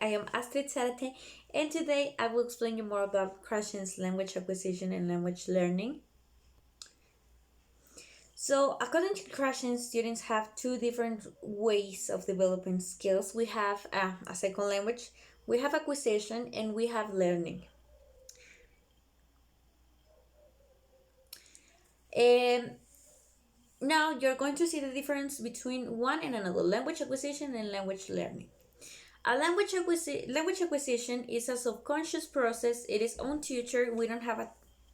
I am Astrid Zárate, and today I will explain you more about Krashen's language acquisition and language learning. So, according to Krashen, students have two different ways of developing skills. We have a second language, we have acquisition, and we have learning. And now you're going to see the difference between one and another, language acquisition and language learning. Language acquisition is a subconscious process. It is own teacher. We don't have a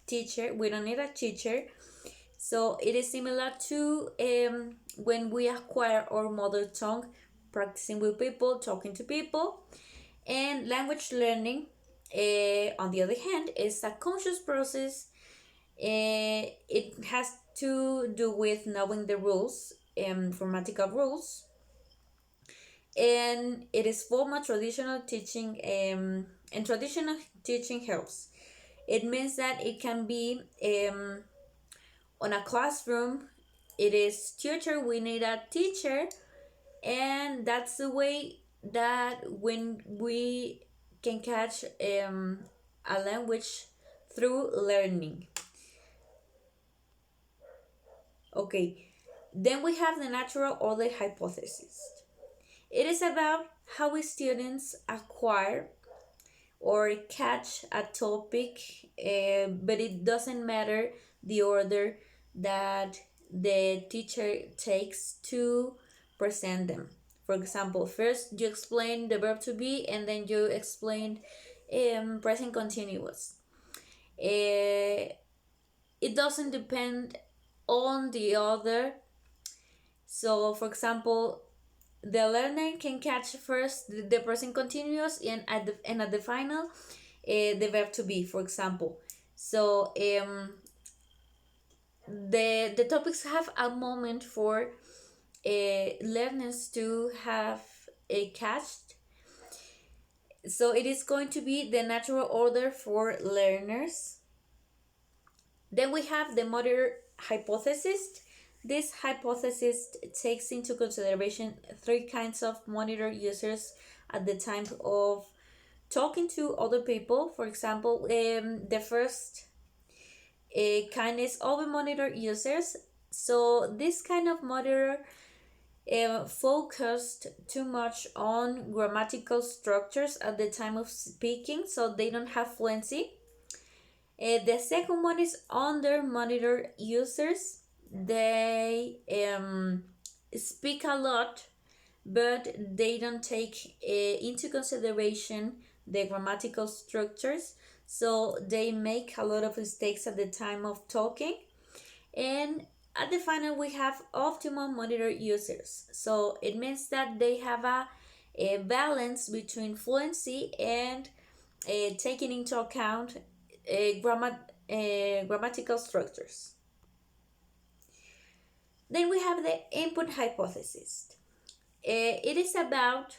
teacher. We don't need a teacher. So it is similar to when we acquire our mother tongue, practicing with people, talking to people. And language learning, on the other hand, is a conscious process. It has to do with knowing the rules, grammatical rules, and it is formal traditional teaching, and traditional teaching helps. It means that it can be on a classroom. It is tutor, we need a teacher, and that's the way that when we can catch a language through learning. Okay, then we have the natural order hypothesis. It is about how we students acquire or catch a topic, but it doesn't matter the order that the teacher takes to present them. For example, first you explain the verb to be, and then you explain present continuous. It doesn't depend on the other. So, for example, the learner can catch first the present continuous, and at the final the verb to be, for example. So the topics have a moment for learners to have a catched. So it is going to be the natural order for learners. Then we have the mother hypothesis. This hypothesis takes into consideration three kinds of monitor users at the time of talking to other people. For example, the first kind is over monitor users. So this kind of monitor focused too much on grammatical structures at the time of speaking, so they don't have fluency. The second one is under monitor users. They speak a lot, but they don't take into consideration the grammatical structures, so they make a lot of mistakes at the time of talking. And at the final, we have optimal monitor users. So it means that they have a balance between fluency and taking into account grammatical structures. Then we have the input hypothesis. It is about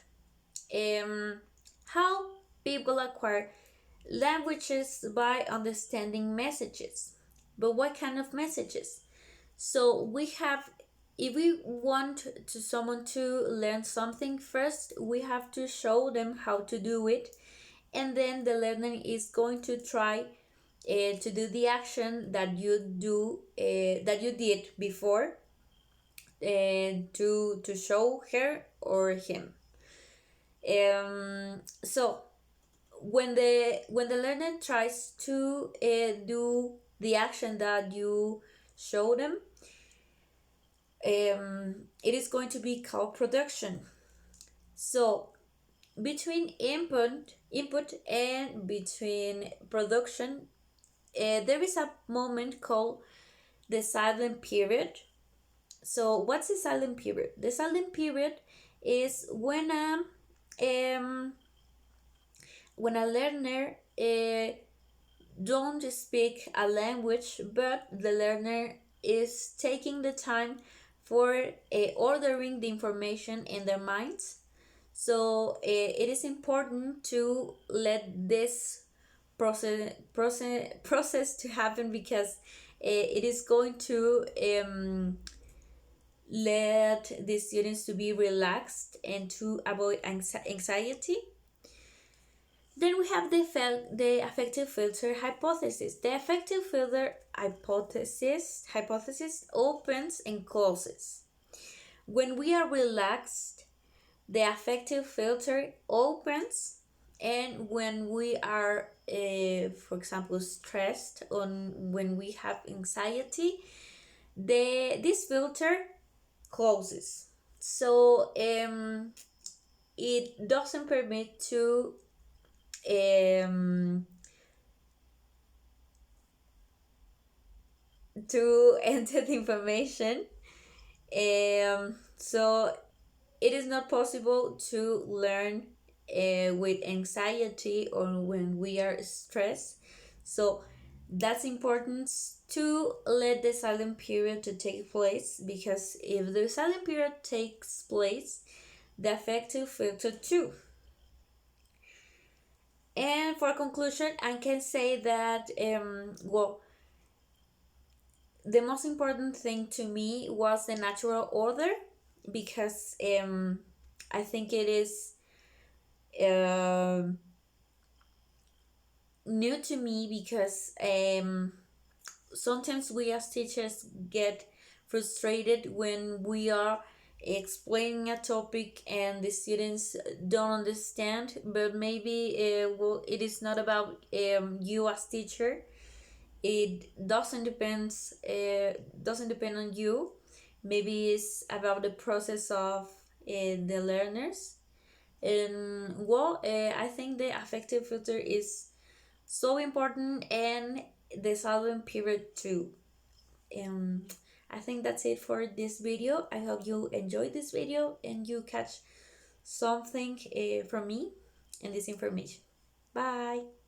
how people acquire languages by understanding messages. But what kind of messages? So we have, if we want someone to learn something, first we have to show them how to do it, and then the learner is going to try to do the action that you did before, to show her or him. So when the learner tries to do the action that you show them, it is going to be called production. So between input and between production, there is a moment called the silent period. So what's the silent period? The silent period is when a learner don't speak a language, but the learner is taking the time for ordering the information in their minds. So it is important to let this process to happen, because it is going to let the students to be relaxed and to avoid anxiety. Then we have the affective filter hypothesis. The affective filter hypothesis opens and closes. When we are relaxed, the affective filter opens, and when we are, for example, stressed, on when we have anxiety, this filter closes. So it doesn't permit um, to enter the information. So it is not possible to learn with anxiety or when we are stressed. So that's important to let the silent period to take place, because if the silent period takes place, the affective filter too. And for conclusion, I can say that the most important thing to me was the natural order, because I think it is um new to me, because sometimes we as teachers get frustrated when we are explaining a topic and the students don't understand, but maybe it is not about you as teacher. It doesn't depend on you. Maybe it's about the process of the learners. And I think the affective filter is so important, and the silent period too. um I think that's it for this video. I hope you enjoyed this video and you catch something from me and this information. Bye.